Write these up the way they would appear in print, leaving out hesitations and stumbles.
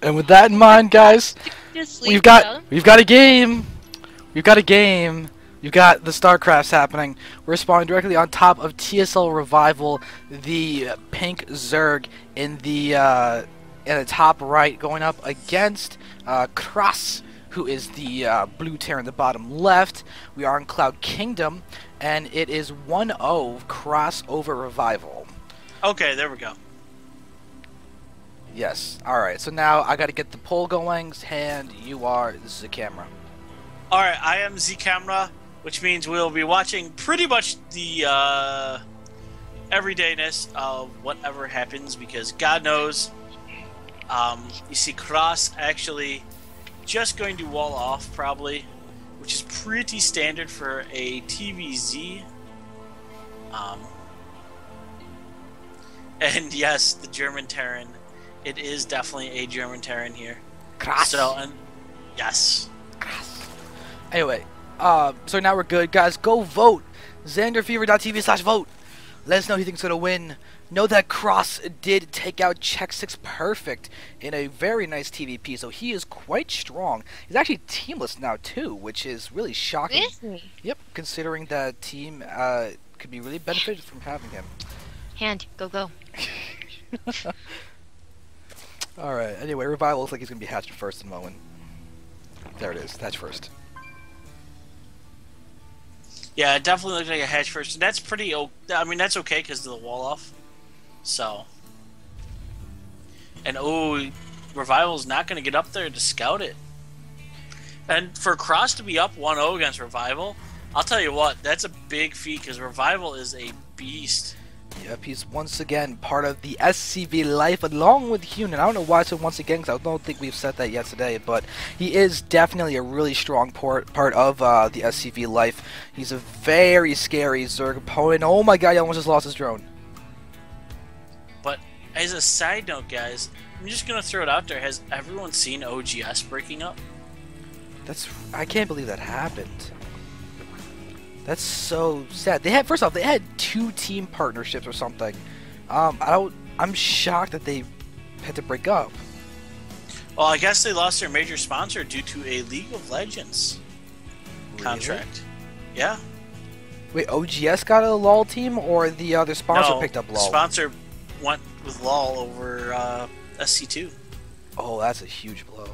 And with that in mind, guys, Just we've leave got them. we've got a game. We've got a game. You've got the StarCrafts happening. We're spawning directly on top of TSL.Revival, the pink Zerg in the top right, going up against KrasS, who is the blue tear in the bottom left. We are in Cloud Kingdom, and it is 1-0 KrasS over Revival. Okay, there we go. Yes. All right. So now I got to get the poll going, and you are the camera. All right, I am Z Camera, which means we'll be watching pretty much the everydayness of whatever happens, because God knows. You see, KrasS actually just going to wall off probably, which is pretty standard for a TVZ. And yes, the German Terran. It is definitely a German Terran here. KrasS. So, and yes. Anyway, so now we're good, guys. Go vote. XanderFever.tv/vote. Let us know who you think's gonna win. Know that KrasS did take out Check 6 Perfect in a very nice TVP, so he is quite strong. He's actually teamless now too, which is really shocking. Is he? Yep, considering that team could be really benefited from having him. Hand, go. Alright, anyway, Revival looks like he's gonna be hatched first in the moment. There it is, hatch first. Yeah, it definitely looks like a hatch first. And that's pretty. I mean, that's okay because of the wall off. So. And Revival's not going to get up there to scout it. And for KrasS to be up 1-0 against Revival, I'll tell you what, that's a big feat because Revival is a beast. Yep, he's once again part of the SCV life along with Hyun. And I don't know why I said once again, because I don't think we've said that yet today, but he is definitely a really strong part of the SCV life. He's a very scary Zerg opponent. Oh my god, he almost just lost his drone. But as a side note, guys, I'm just going to throw it out there. Has everyone seen OGS breaking up? I can't believe that happened. That's so sad. First off, they had 2 team partnerships or something. I'm shocked that they had to break up. Well, I guess they lost their major sponsor due to a League of Legends contract. Yeah. Wait, OGS got a LoL team, or the other sponsor picked up LoL? The sponsor went with LoL over SC2. Oh, that's a huge blow.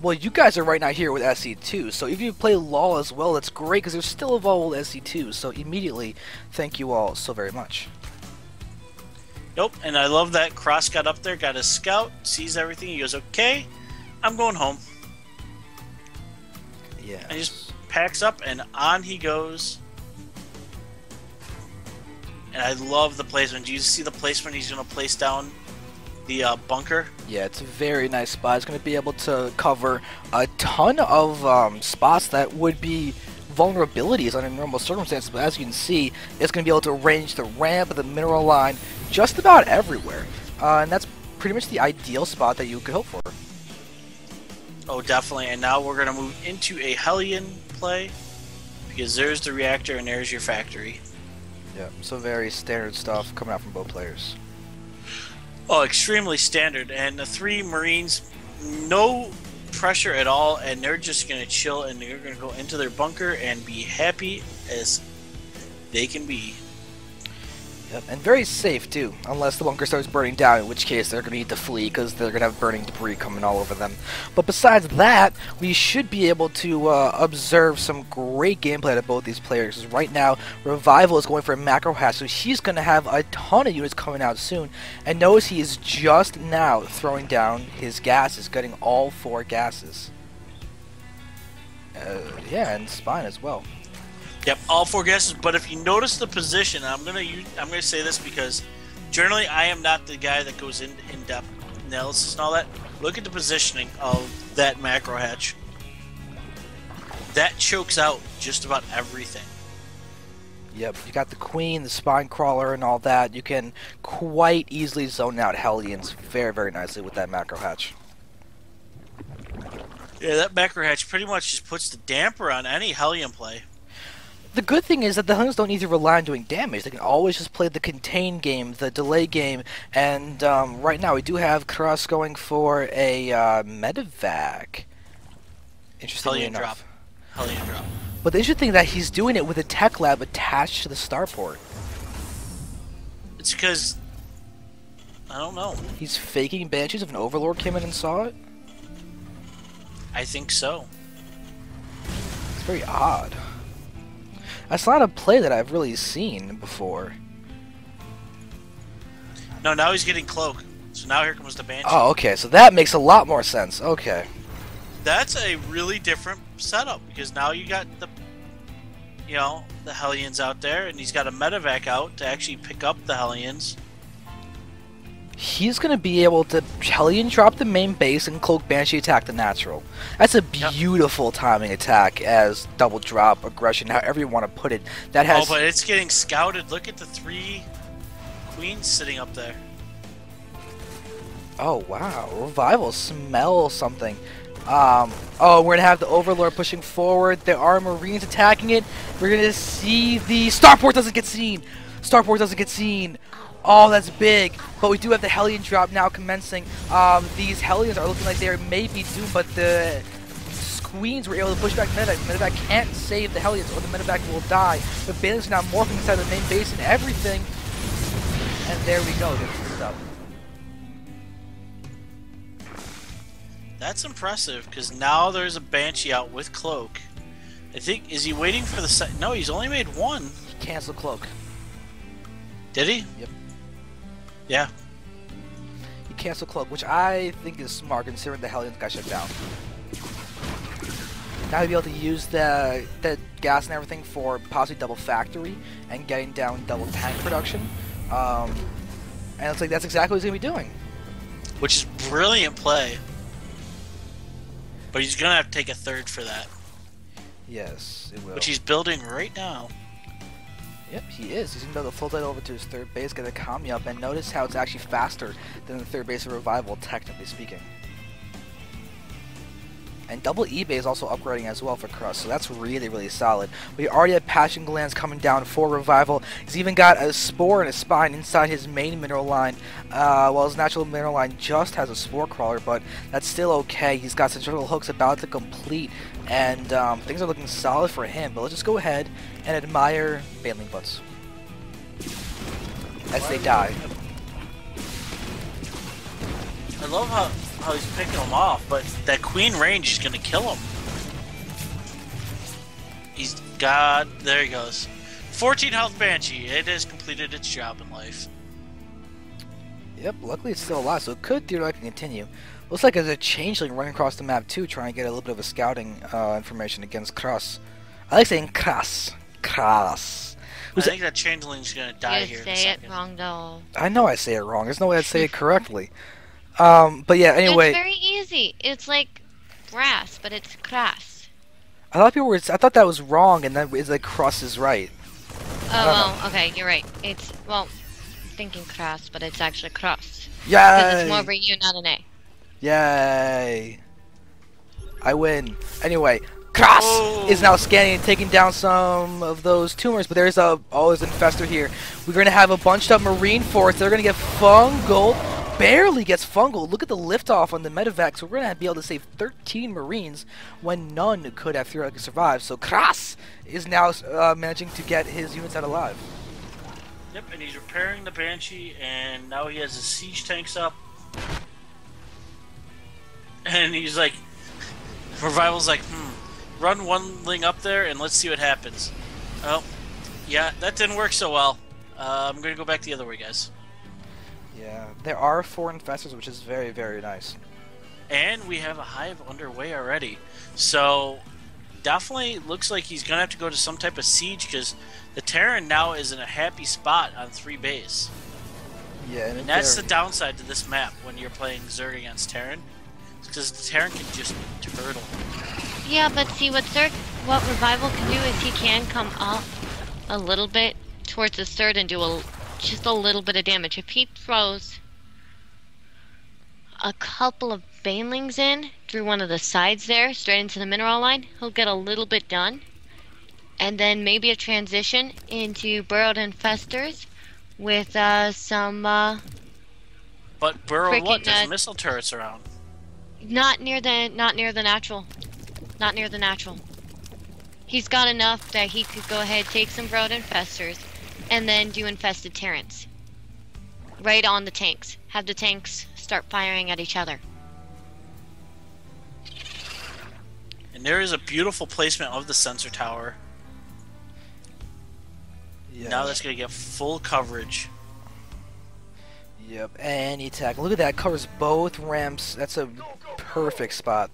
Well, you guys are right now here with SC2, so if you play LoL as well, that's great, because there's still a VOL with SC2, so immediately, thank you all so very much. Nope, and I love that KrasS got up there, got a scout, sees everything, he goes, okay, I'm going home. Yeah. And he just packs up, and on he goes. And I love the placement. Do you see the placement he's going to place down the bunker? Yeah, it's a very nice spot. It's going to be able to cover a ton of spots that would be vulnerabilities under normal circumstances, but as you can see, it's going to be able to arrange the ramp, the mineral line, just about everywhere. And that's pretty much the ideal spot that you could hope for. Oh, definitely. And now we're going to move into a Hellion play, because there's the reactor and there's your factory. Yeah, so very standard stuff coming out from both players. Oh, extremely standard. And the 3 Marines, no pressure at all, and they're just going to chill, and they're going to go into their bunker and be happy as they can be. Yep, and very safe too, unless the bunker starts burning down, in which case they're going to need to flee because they're going to have burning debris coming all over them. But besides that, we should be able to observe some great gameplay out of both these players. Because right now, Revival is going for a macro hatch, so he's going to have a ton of units coming out soon. And notice he is just now throwing down his gases, getting all 4 gases. Yeah, and Spine as well. Yep, all 4 guesses. But if you notice the position, I'm gonna say this because generally I am not the guy that goes in depth analysis and all that. Look at the positioning of that macro hatch. That chokes out just about everything. Yep, you got the Queen, the Spine Crawler, and all that. You can quite easily zone out Hellions very, very nicely with that macro hatch. Yeah, that macro hatch pretty much just puts the damper on any Hellion play. The good thing is that the Hellions don't need to rely on doing damage. They can always just play the contain game, the delay game, and right now we do have KrasS going for a medevac. Interestingly Hellion enough. drop. Hellion drop. But the interesting thing is that he's doing it with a tech lab attached to the starport. It's because I don't know. He's faking Banshees if an Overlord came in and saw it? I think so. It's very odd. That's not a play that I've really seen before. No, now he's getting cloak. So now here comes the Banshee. Oh, okay, so that makes a lot more sense. Okay. That's a really different setup because now you got the, the Hellions out there, and he's got a medevac out to actually pick up the Hellions. He's going to be able to Hellion drop the main base and Cloak Banshee attack the natural. That's a beautiful timing attack as double drop, aggression, however you want to put it. That has... Oh, but it's getting scouted. Look at the 3 queens sitting up there. Oh, wow. Revival smells something. Oh, we're going to have the Overlord pushing forward. There are Marines attacking it. We're going to see the... Starport doesn't get seen! Starport doesn't get seen! Oh, that's big. But we do have the Hellion drop now commencing. These Hellions are looking like they may be doomed, but the Queens were able to push back Medevac. Medevac can't save the Hellions or the Medevac will die. The Bailey's are now morphing inside the main base and everything. And there we go. This is up. That's impressive because now there's a Banshee out with cloak. I think, is he waiting for the No, he's only made 1. He canceled Cloak. Did he? Yep. Yeah. He canceled Cloak, which I think is smart considering the Hellions got shut down. Now he'll be able to use the gas and everything for possibly double factory and getting down double tank production. And it's like that's exactly what he's going to be doing. Which is brilliant play. But he's going to have to take a 3rd for that. Yes, it will. Which he's building right now. Yep, he is. He's going to be able to float that over to his 3rd base, get a commie up, and notice how it's actually faster than the 3rd base of Revival, technically speaking. And double eBay is also upgrading as well for KrasS, so that's really, really solid. We already have Passion Glands coming down for Revival. He's even got a Spore and a Spine inside his main mineral line, while his natural mineral line just has a Spore Crawler, but that's still okay. He's got centrifugal hooks about to complete, and things are looking solid for him. But let's just go ahead and admire Baneling Butts as they die. I love how he's picking them off, but that queen range is going to kill him. He's got... There he goes. 14 health Banshee. It has completed its job in life. Yep, luckily it's still alive, so it could theoretically continue. Looks like there's a changeling running across the map too, trying to get a little bit of a scouting information against KrasS. I like saying KrasS. KrasS. I think that changeling's going to die You here in a say it second. wrong though. I know I say it wrong. There's no way I'd say it correctly. But yeah, anyway. It's very easy. It's like KrasS, but it's KrasS. A lot of people were. I thought that was wrong, and then it's like KrasS is right. Oh, well, okay, you're right. It's, well, thinking KrasS, but it's actually KrasS. Because it's more of Yay! a U, not an A. Yay! I win. Anyway, KrasS is now scanning and taking down some of those tumors, but there's always an infestor here. We're gonna have a bunched up Marine force. They're gonna get fungal. Barely gets fungal. Look at the liftoff on the medevac. So we're gonna be able to save 13 Marines when none could have theoretically survived. So KrasS is now managing to get his units out alive. Yep, and he's repairing the Banshee, and now he has his siege tanks up. And he's like, Revival's like, run one ling up there and let's see what happens. Oh, yeah, that didn't work so well. I'm gonna go back the other way, guys. Yeah, there are 4 infestors, which is very, very nice. And we have a hive underway already. So, definitely looks like he's gonna have to go to some type of siege because the Terran now is in a happy spot on 3 base. Yeah, And that's the downside to this map when you're playing Zerg against Terran. Because the Terran can just turtle. Yeah, but see, what Revival can do is he can come up a little bit towards the 3rd and do just a little bit of damage. If he throws a couple of Banelings in through one of the sides there, straight into the mineral line, he'll get a little bit done. and then maybe a transition into burrowed infestors with some But burrowed what? freaking There's missile turrets around. not near the natural. Not near the natural. He's got enough that he could go ahead, take some burrowed infestors, and then do infested Terrans. Right on the tanks. Have the tanks start firing at each other. And there is a beautiful placement of the sensor tower. Yeah. Now that's going to get full coverage. Yep, any attack. Look at that, covers both ramps. That's a perfect spot.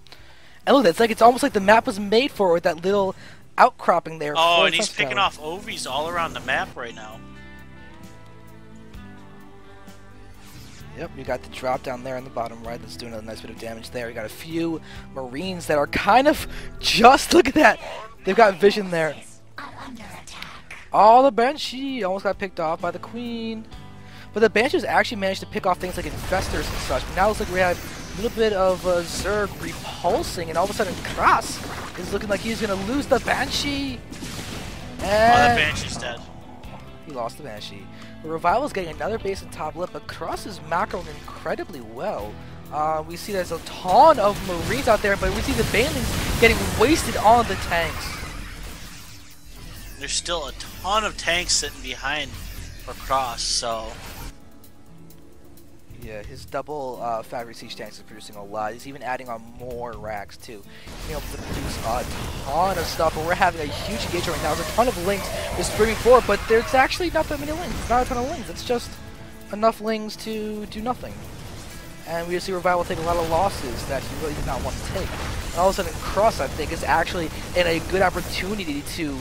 And look, it's almost like the map was made for it with that little outcropping there. Oh, for and he's the picking tower. off OVs all around the map right now. Yep, you got the drop down there on the bottom right. That's doing a nice bit of damage there. You got a few Marines that are kind of just, look at that. They've got vision there. Oh, the Banshee almost got picked off by the Queen. But the Banshees actually managed to pick off things like infestors and such. But now it looks like we have a little bit of Zerg repulsing, and all of a sudden KrasS is looking like he's going to lose the Banshee. Oh, that And Banshee's dead. he lost the Banshee. The Revival's getting another base in top left, but KrasS is macroing incredibly well. We see there's a ton of Marines out there, but we see the Banelings getting wasted on the tanks. There's still a ton of tanks sitting behind for KrasS, so... Yeah, his double factory siege tanks is producing a lot. He's even adding on more racks too. Being able to produce a ton of stuff, and we're having a huge engagement right now. There's a ton of lings just sprinting forward, but there's actually not that many lings. It's not a ton of lings. It's just enough lings to do nothing. And we just see Revival take a lot of losses that he really did not want to take. And all of a sudden, KrasS, I think, is actually in a good opportunity to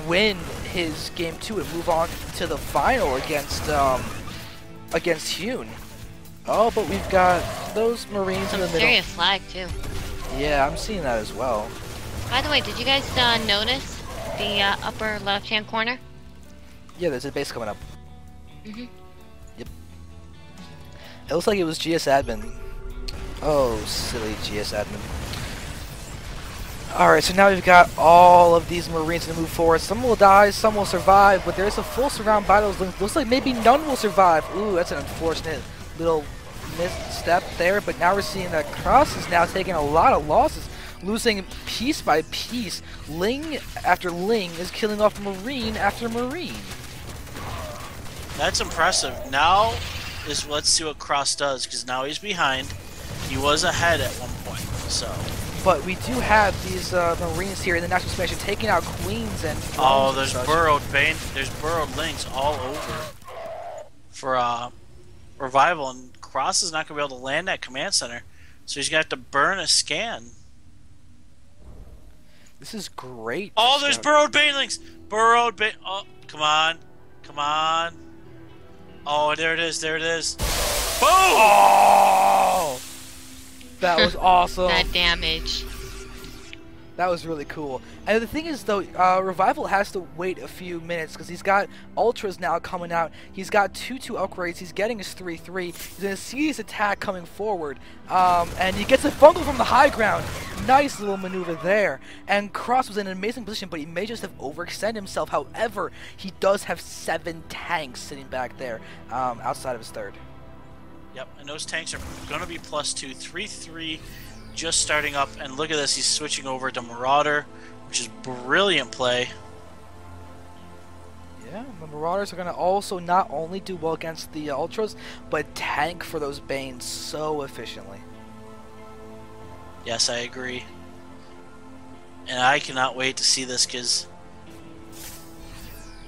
win his game 2 and move on to the final against Hyun. Oh, but we've got those Marines Some in the middle. serious lag too. Yeah, I'm seeing that as well. By the way, did you guys notice the upper left-hand corner? Yeah, there's a base coming up. Mhm. Yep. It looks like it was GS admin. Oh, silly GS admin. Alright, so now we've got all of these Marines to move forward. Some will die, some will survive, but there's a full surround by those links. Looks like maybe none will survive. Ooh, that's an unfortunate little misstep there, but now we're seeing that KrasS is now taking a lot of losses, losing piece by piece. Ling after Ling is killing off Marine after Marine. That's impressive. Now is let's see what KrasS does, because now he's behind. He was ahead at one point, so... But we do have these Marines here in the National Expansion taking out Queens and... Oh, there's burrowed lings all over for Revival, and KrasS is not going to be able to land that command center, so he's going to have to burn a scan. This is great. Oh, there's burrowed banelings! Oh, come on. Come on. Oh, there it is, there it is. Boom! Oh! That was awesome. That damage. That was really cool. And the thing is, though, Revival has to wait a few minutes because he's got Ultras now coming out. He's got 2-2 upgrades. He's getting his 3-3. He's going to see his attack coming forward. And he gets a fungal from the high ground. Nice little maneuver there. And KrasS was in an amazing position, but he may just have overextended himself. However, he does have 7 tanks sitting back there outside of his third. Yep, and those tanks are going to be +2, 3-3, just starting up. And look at this, he's switching over to Marauder, which is brilliant play. Yeah, the Marauders are going to also not only do well against the Ultras, but tank for those Banes so efficiently. Yes, I agree. And I cannot wait to see this, because...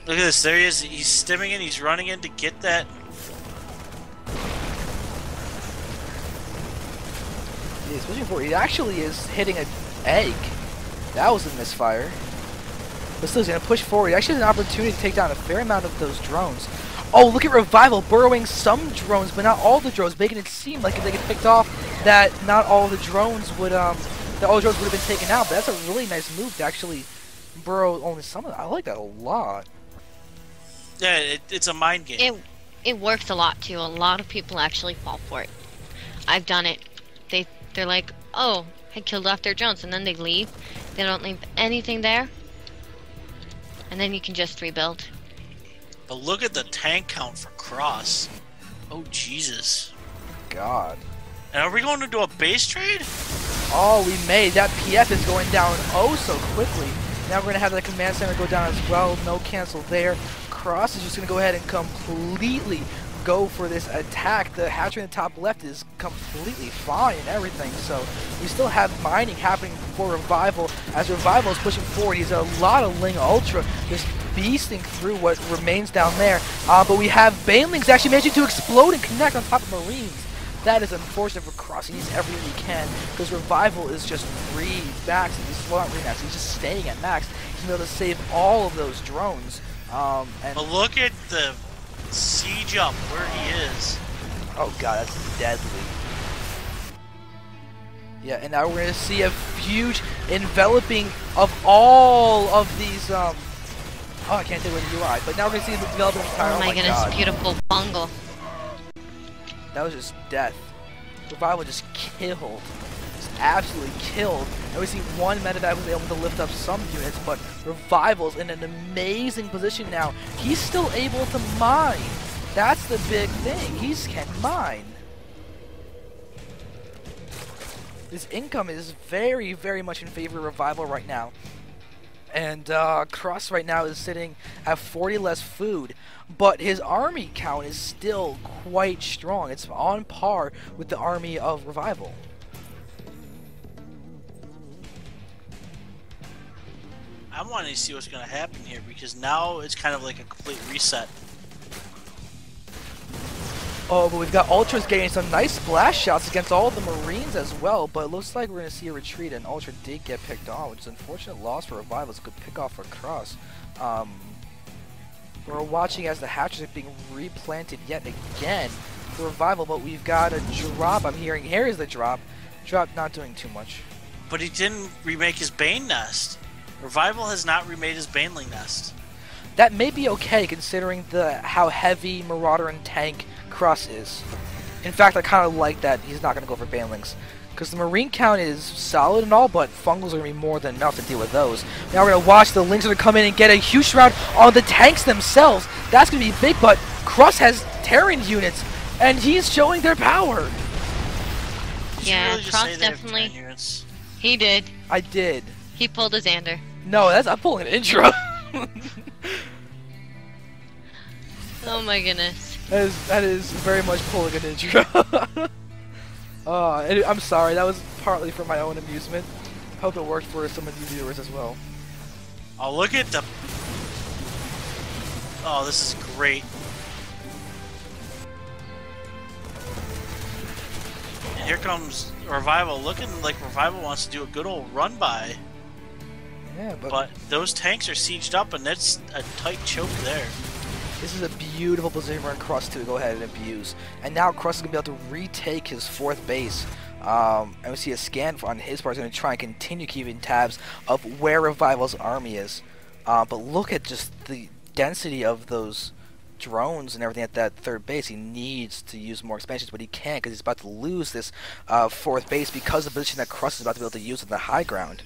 Look at this, there he is, he's stimming in, he's running in to get that... He's switching for it. He actually is hitting an egg. That was a misfire. But still, he's going to push forward. He actually has an opportunity to take down a fair amount of those drones. Oh, look at Revival burrowing some drones, but not all the drones, making it seem like if they get picked off, that not all the drones would, that all the drones would have been taken out. But that's a really nice move to actually burrow only some of them. I like that a lot. Yeah, it's a mind game. It works a lot too. A lot of people actually fall for it. I've done it. They're like, oh, I killed off their drones, and then they leave. They don't leave anything there. And then you can just rebuild. But look at the tank count for KrasS. Oh, Jesus. God. And are we going to do a base trade? Oh, we made. That PF is going down oh so quickly. Now we're going to have the command center go down as well. No cancel there. KrasS is just going to go ahead and completely go for this attack. The hatchery in the top left is completely fine and everything. So we still have mining happening for Revival. As Revival is pushing forward, he's a lot of Ling Ultra just beasting through what remains down there. But we have Banelings actually managing to explode and connect on top of Marines. That is unfortunate for KrasS. He needs everything he can because Revival is just max. Well, not max. He's just staying at max. He's gonna be able to save all of those drones. And but look at the siege up where he is. Oh god, that's deadly. Yeah, and now we're gonna see a huge enveloping of all of these. Oh, I can't think what the UI, but now we're gonna see the developing entire. Oh my goodness, god. beautiful bungle. That was just death. Revival just killed. Just absolutely killed. And we see one medevac was able to lift up some units, but Revival's in an amazing position now. He's still able to mine. That's the big thing. He can mine. His income is very, very much in favor of Revival right now. And KrasS right now is sitting at 40 less food, but his army count is still quite strong. It's on par with the army of Revival. I'm wanting to see what's going to happen here because now it's kind of like a complete reset. Oh, but we've got Ultras getting some nice splash shots against all of the Marines as well, but it looks like we're going to see a retreat, and Ultra did get picked on, which is an unfortunate loss for Revival. It's a good pick off for KrasS. We're watching as the hatches are being replanted yet again for Revival, but we've got a drop. I'm hearing, here is the drop. Drop not doing too much. But he didn't remake his Bane nest. Revival has not remade his Baneling nest. That may be okay considering how heavy Marauder and tank KrasS is. In fact, I kind of like that he's not going to go for Banelings. Because the Marine count is solid and all, but Fungals are going to be more than enough to deal with those. Now we're going to watch the Lings are going to come in and get a huge shroud on the tanks themselves. That's going to be big, but KrasS has Terran units, and he's showing their power. Yeah, really KrasS definitely. He did. I did. He pulled a Xander. No, I'm pulling an intro. Oh my goodness. That is very much pulling an intro. I'm sorry, that was partly for my own amusement. Hope it worked for some of you viewers as well. Oh, look at the... Oh, this is great. And here comes Revival, looking like Revival wants to do a good old run by. Yeah, but those tanks are sieged up, and that's a tight choke there. This is a beautiful position for KrasS to go ahead and abuse. And now KrasS is going to be able to retake his 4th base. And we see a scan on his part is going to try and continue keeping tabs of where Revival's army is. But look at just the density of those drones and everything at that 3rd base. He needs to use more expansions, but he can't because he's about to lose this 4th base because of the position that KrasS is about to be able to use on the high ground.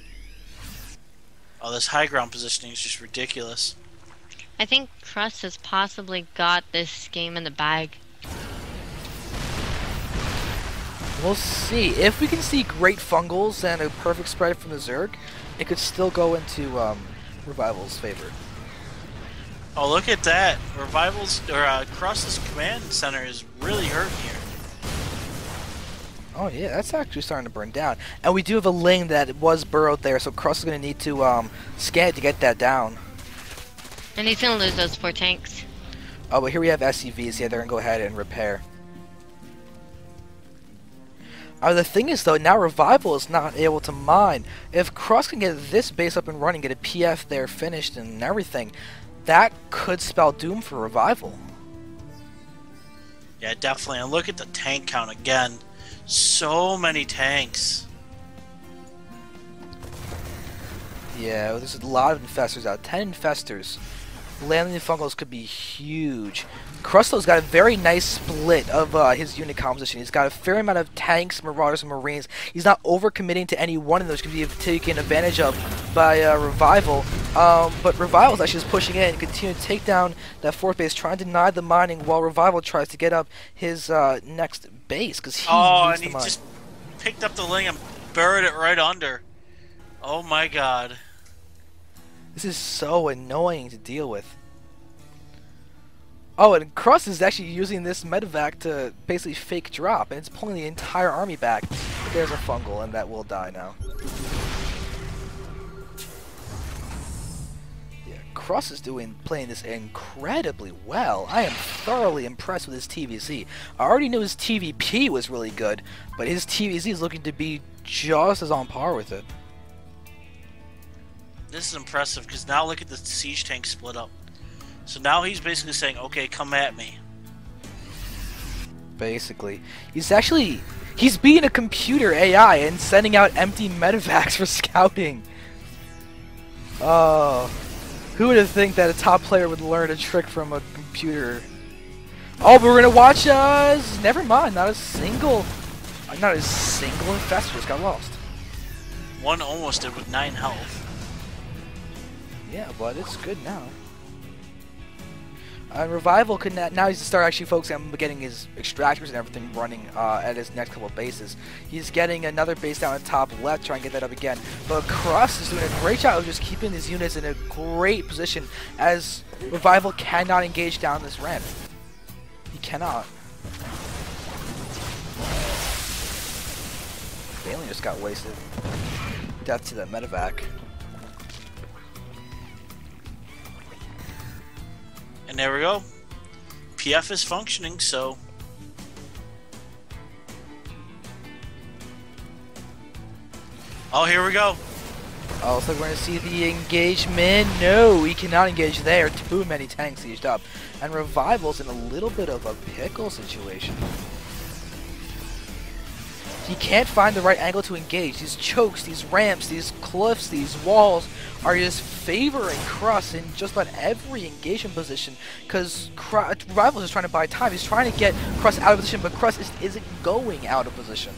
Oh, this high ground positioning is just ridiculous. I think KrasS has possibly got this game in the bag. We'll see. If we can see great Fungals and a perfect spread from the Zerg, it could still go into Revival's favor. Oh, look at that. KrasS's command center is really hurting here. Oh yeah, that's actually starting to burn down. And we do have a Ling that was burrowed there, so KrasS is going to need to scan it to get that down. And he's going to lose those 4 tanks. Oh, but here we have SCVs. Yeah, they're going to go ahead and repair. The thing is, though, now Revival is not able to mine. If KrasS can get this base up and running, get a PF there finished and everything, that could spell doom for Revival. Yeah, definitely. And look at the tank count again. So many tanks. Yeah, there's a lot of infestors out. 10 infestors landing the fungals could be huge. KrasS's got a very nice split of his unit composition. He's got a fair amount of tanks, marauders, and marines. He's not overcommitting to any one of those. Can be taken advantage of by Revival. But Revival is actually just pushing in and continue to take down that fourth base, trying to deny the mining while Revival tries to get up his next base because he needs the mine. Just picked up the ling and buried it right under. Oh my god. This is so annoying to deal with. Oh, and KrasS is actually using this medevac to basically fake drop, and it's pulling the entire army back. But there's a fungal, and that will die now. Yeah, KrasS is playing this incredibly well. I am thoroughly impressed with his TVZ. I already knew his TVP was really good, but his TVZ is looking to be just as on par with it. This is impressive because now look at the siege tank split up. So now he's basically saying, okay, come at me. Basically. He's being a computer AI and sending out empty medevacs for scouting. Oh. Who would have think that a top player would learn a trick from a computer? Oh, but we're gonna watch never mind, not a single infestor just got lost. One almost did with 9 health. Yeah, but it's good now. Revival could now he's start actually focusing on getting his extractors and everything running at his next couple of bases. He's getting another base down at top left, trying to get that up again. But KrasS is doing a great job of just keeping his units in a great position as Revival cannot engage down this ramp. He cannot. Bailey just got wasted. Death to that medevac. And there we go. PF is functioning, so... Oh, here we go. Also, we're going to see the engagement. No, he cannot engage there. Too many tanks sieged up. And Revival's in a little bit of a pickle situation. He can't find the right angle to engage. These chokes, these ramps, these cliffs, these walls are just favoring KrasS in just about every engagement position because Revival is just trying to buy time. He's trying to get KrasS out of position, but KrasS isn't going out of position.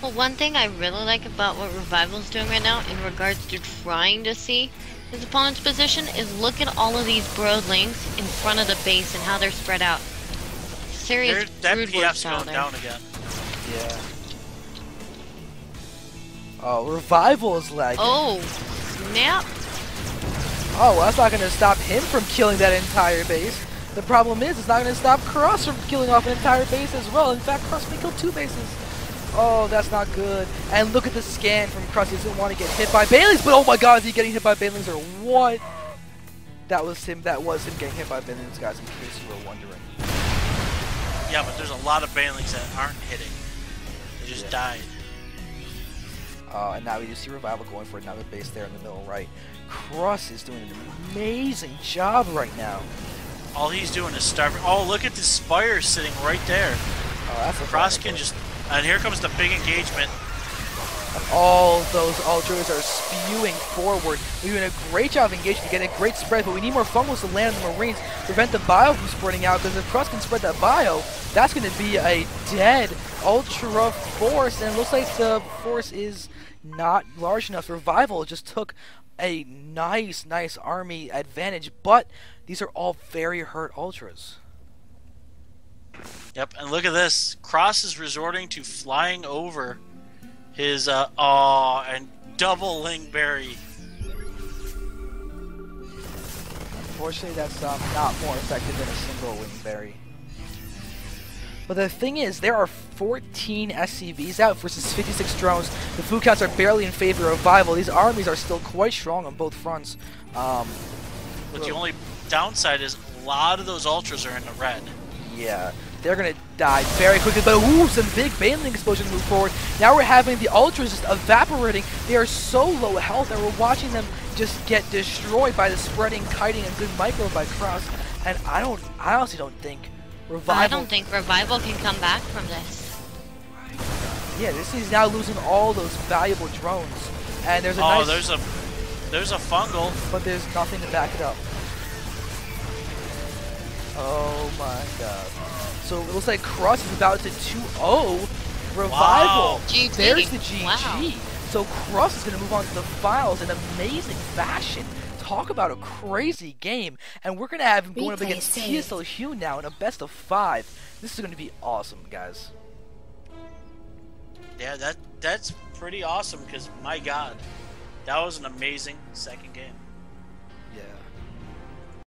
Well, one thing I really like about what Revival's doing right now in regards to trying to see his opponent's position is look at all of these broadlings in front of the base and how they're spread out. Serious that brood PF's work going down again. Yeah. Oh, Revival is lagging. Oh, snap. Oh, well, that's not going to stop him from killing that entire base. The problem is, it's not going to stop KrasS from killing off an entire base as well. In fact, KrasS may kill 2 bases. Oh, that's not good. And look at the scan from KrasS. He doesn't want to get hit by Bailey's, but oh my god, is he getting hit by Bailey's or what? That was him getting hit by Bailey's, guys, in case you were wondering. Yeah, but there's a lot of Bailings that aren't hitting. They just died. And now we just see Revival going for another base there in the middle right. KrasS is doing an amazing job right now. All he's doing is starving. Oh, look at the spire sitting right there. Oh, that's a KrasS can just... And here comes the big engagement. All those ultras are spewing forward. We're doing a great job of engaging to get a great spread, but we need more fungals to land on the Marines to prevent the bio from spreading out, because if KrasS can spread that bio, that's going to be a dead ultra force, and it looks like the force is not large enough. Revival just took a nice army advantage, but these are all very hurt ultras. Yep, and look at this. KrasS is resorting to flying over his, and double Lingberry. Unfortunately, that's not more effective than a single Lingberry. But the thing is, there are 14 SCVs out versus 56 drones. The food counts are barely in favor of Revival. These armies are still quite strong on both fronts. But the only downside is a lot of those ultras are in the red. Yeah, they're going to die very quickly. But ooh, some big Baneling explosions move forward. Now we're having the ultras just evaporating. They are so low health, and we're watching them just get destroyed by the spreading, kiting, and good micro by KrasS. And I honestly don't think Revival... I don't think Revival can come back from this. Yeah, this is now losing all those valuable drones. And there's a there's a fungal. But there's nothing to back it up. Oh my god. So it looks like KrasS is about to 2-0 Revival. Wow. GG. There's the GG. Wow. So KrasS is going to move on to the finals in amazing fashion. Talk about a crazy game. And we're going to have him going up Replay against saved. TSL.Hyun now in a best of 5. This is going to be awesome, guys. Yeah, that's pretty awesome because my God, that was an amazing second game. Yeah.